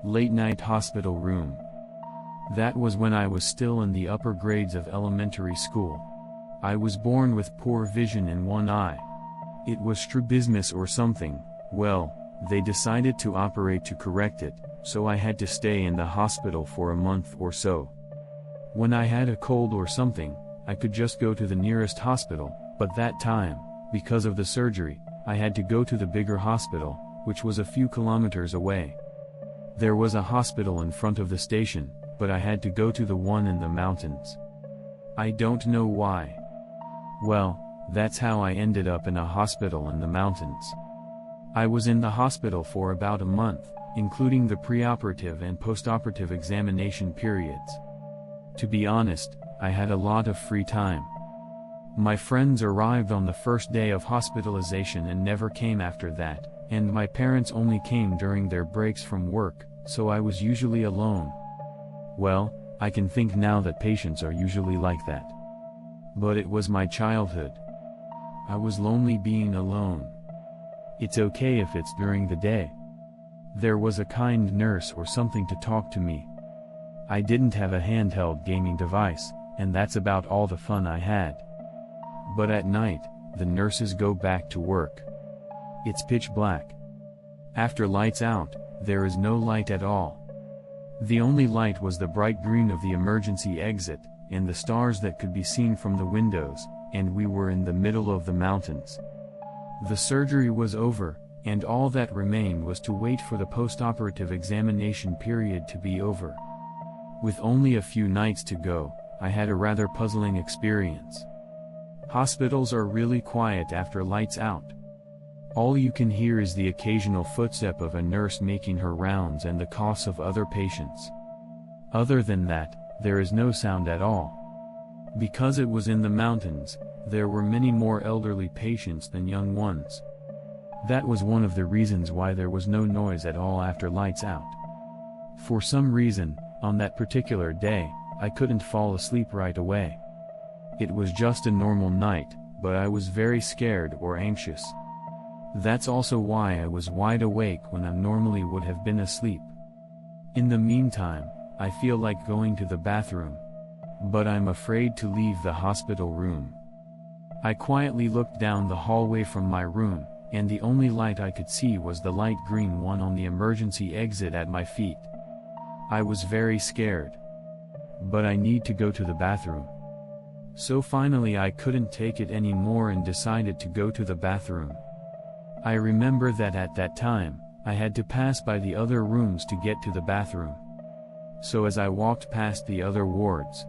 Late night hospital room. That was when I was still in the upper grades of elementary school. I was born with poor vision in one eye. It was strabismus or something. Well, they decided to operate to correct it, so I had to stay in the hospital for a month or so. When I had a cold or something, I could just go to the nearest hospital, but that time, because of the surgery, I had to go to the bigger hospital, which was a few kilometers away. There was a hospital in front of the station, but I had to go to the one in the mountains. I don't know why. Well, that's how I ended up in a hospital in the mountains. I was in the hospital for about a month, including the preoperative and postoperative examination periods. To be honest, I had a lot of free time. My friends arrived on the first day of hospitalization and never came after that, and my parents only came during their breaks from work, so I was usually alone. Well, I can think now that patients are usually like that. But it was my childhood. I was lonely being alone. It's okay if it's during the day. There was a kind nurse or something to talk to me. I didn't have a handheld gaming device, and that's about all the fun I had. But at night, the nurses go back to work. It's pitch black. After lights out, there is no light at all. The only light was the bright green of the emergency exit, and the stars that could be seen from the windows, and we were in the middle of the mountains. The surgery was over, and all that remained was to wait for the postoperative examination period to be over. With only a few nights to go, I had a rather puzzling experience. Hospitals are really quiet after lights out. All you can hear is the occasional footstep of a nurse making her rounds and the coughs of other patients. Other than that, there is no sound at all. Because it was in the mountains, there were many more elderly patients than young ones. That was one of the reasons why there was no noise at all after lights out. For some reason, on that particular day, I couldn't fall asleep right away. It was just a normal night, but I was very scared or anxious. That's also why I was wide awake when I normally would have been asleep. In the meantime, I feel like going to the bathroom. But I'm afraid to leave the hospital room. I quietly looked down the hallway from my room, and the only light I could see was the light green one on the emergency exit at my feet. I was very scared. But I need to go to the bathroom. So finally I couldn't take it anymore and decided to go to the bathroom. I remember that at that time, I had to pass by the other rooms to get to the bathroom. So as I walked past the other wards,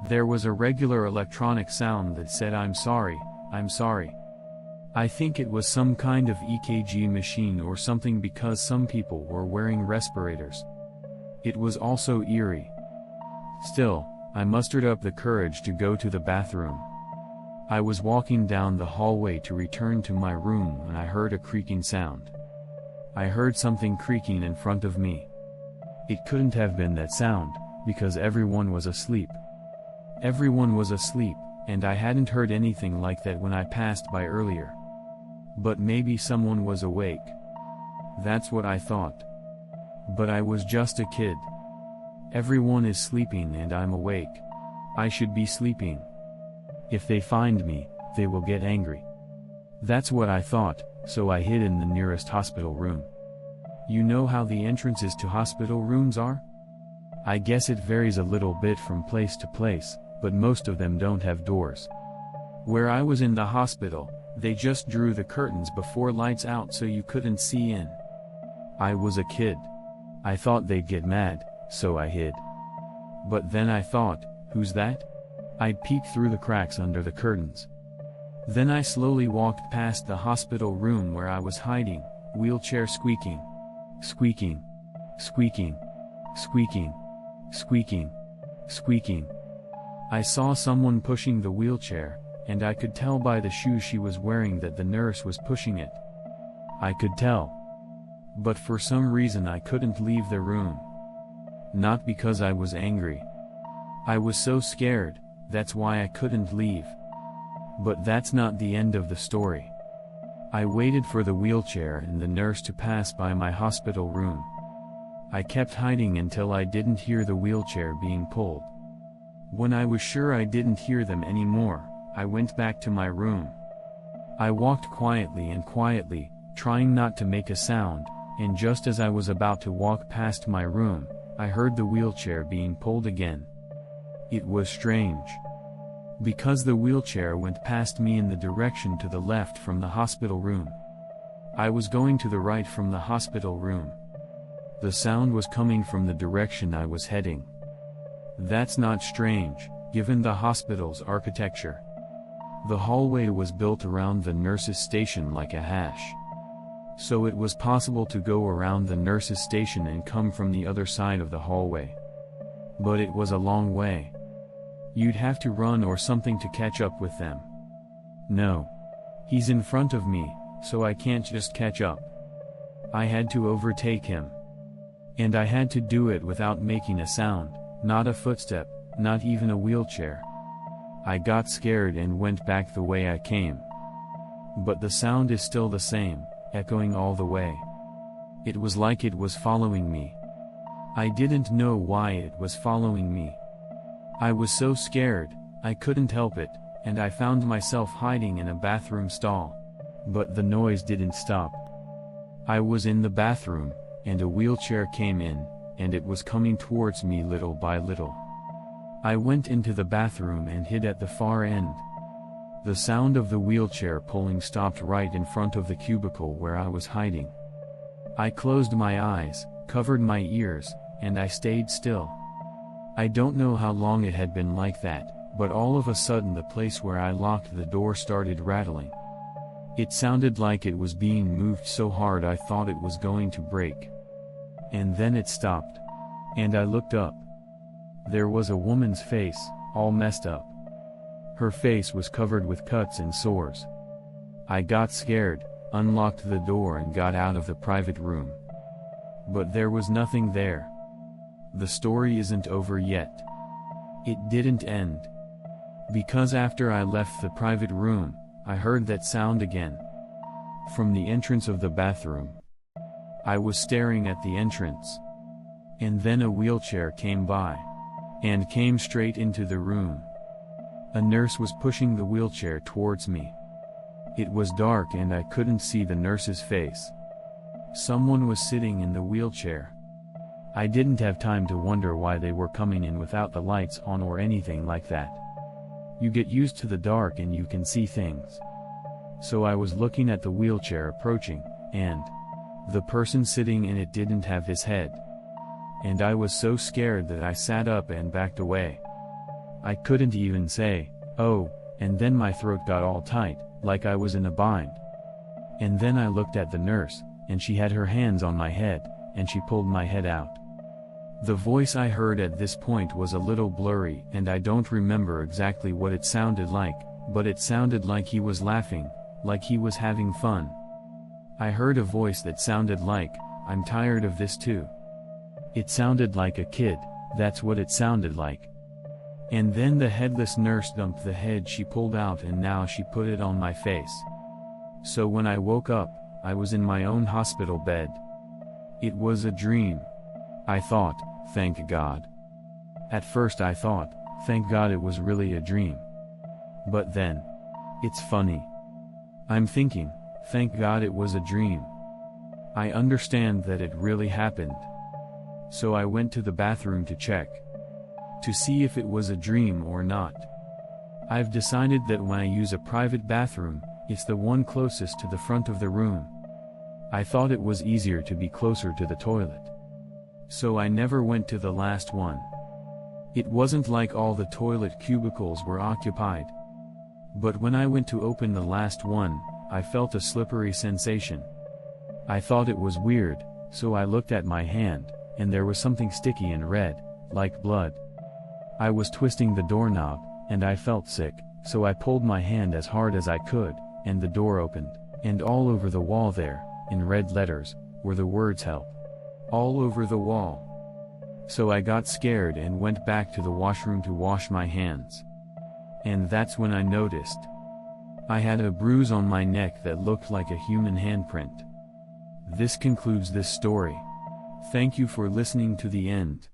there was a regular electronic sound that said "I'm sorry, I'm sorry." I think it was some kind of EKG machine or something because some people were wearing respirators. It was also eerie. Still, I mustered up the courage to go to the bathroom. I was walking down the hallway to return to my room when I heard a creaking sound. I heard something creaking in front of me. It couldn't have been that sound, because everyone was asleep. Everyone was asleep, and I hadn't heard anything like that when I passed by earlier. But maybe someone was awake. That's what I thought. But I was just a kid. Everyone is sleeping and I'm awake. I should be sleeping. If they find me, they will get angry. That's what I thought, so I hid in the nearest hospital room. You know how the entrances to hospital rooms are? I guess it varies a little bit from place to place, but most of them don't have doors. Where I was in the hospital, they just drew the curtains before lights out so you couldn't see in. I was a kid. I thought they'd get mad, so I hid. But then I thought, who's that? I'd peek through the cracks under the curtains. Then I slowly walked past the hospital room where I was hiding, wheelchair squeaking. Squeaking. Squeaking. Squeaking. Squeaking. Squeaking. I saw someone pushing the wheelchair, and I could tell by the shoes she was wearing that the nurse was pushing it. I could tell. But for some reason I couldn't leave the room. Not because I was angry. I was so scared, that's why I couldn't leave. But that's not the end of the story. I waited for the wheelchair and the nurse to pass by my hospital room. I kept hiding until I didn't hear the wheelchair being pulled. When I was sure I didn't hear them anymore, I went back to my room. I walked quietly, trying not to make a sound, and just as I was about to walk past my room, I heard the wheelchair being pulled again. It was strange. Because the wheelchair went past me in the direction to the left from the hospital room. I was going to the right from the hospital room. The sound was coming from the direction I was heading. That's not strange, given the hospital's architecture. The hallway was built around the nurse's station like a hash. So it was possible to go around the nurse's station and come from the other side of the hallway. But it was a long way. You'd have to run or something to catch up with them. No. He's in front of me, so I can't just catch up. I had to overtake him. And I had to do it without making a sound, not a footstep, not even a wheelchair. I got scared and went back the way I came. But the sound is still the same, echoing all the way. It was like it was following me. I didn't know why it was following me. I was so scared, I couldn't help it, and I found myself hiding in a bathroom stall. But the noise didn't stop. I was in the bathroom, and a wheelchair came in, and it was coming towards me little by little. I went into the bathroom and hid at the far end. The sound of the wheelchair pulling stopped right in front of the cubicle where I was hiding. I closed my eyes, covered my ears, and I stayed still. I don't know how long it had been like that, but all of a sudden the place where I locked the door started rattling. It sounded like it was being moved so hard I thought it was going to break. And then it stopped. And I looked up. There was a woman's face, all messed up. Her face was covered with cuts and sores. I got scared, unlocked the door and got out of the private room. But there was nothing there. The story isn't over yet. It didn't end. Because after I left the private room, I heard that sound again. From the entrance of the bathroom. I was staring at the entrance. And then a wheelchair came by. And came straight into the room. A nurse was pushing the wheelchair towards me. It was dark and I couldn't see the nurse's face. Someone was sitting in the wheelchair. I didn't have time to wonder why they were coming in without the lights on or anything like that. You get used to the dark and you can see things. So I was looking at the wheelchair approaching, and the person sitting in it didn't have his head. And I was so scared that I sat up and backed away. I couldn't even say, "Oh," and then my throat got all tight, like I was in a bind. And then I looked at the nurse, and she had her hands on my head, and she pulled my head out. The voice I heard at this point was a little blurry and I don't remember exactly what it sounded like, but it sounded like he was laughing, like he was having fun. I heard a voice that sounded like, "I'm tired of this too." It sounded like a kid, that's what it sounded like. And then the headless nurse dumped the head she pulled out and now she put it on my face. So when I woke up, I was in my own hospital bed. It was a dream. I thought, thank God. At first I thought, thank God it was really a dream. But then, it's funny. I'm thinking, thank God it was a dream. I understand that it really happened. So I went to the bathroom to check. To see if it was a dream or not. I've decided that when I use a private bathroom, it's the one closest to the front of the room. I thought it was easier to be closer to the toilet. So I never went to the last one. It wasn't like all the toilet cubicles were occupied. But when I went to open the last one, I felt a slippery sensation. I thought it was weird, so I looked at my hand, and there was something sticky and red, like blood. I was twisting the doorknob, and I felt sick, so I pulled my hand as hard as I could, and the door opened, and all over the wall there, in red letters, were the words "help." All over the wall. So I got scared and went back to the washroom to wash my hands. And that's when I noticed. I had a bruise on my neck that looked like a human handprint. This concludes this story. Thank you for listening to the end.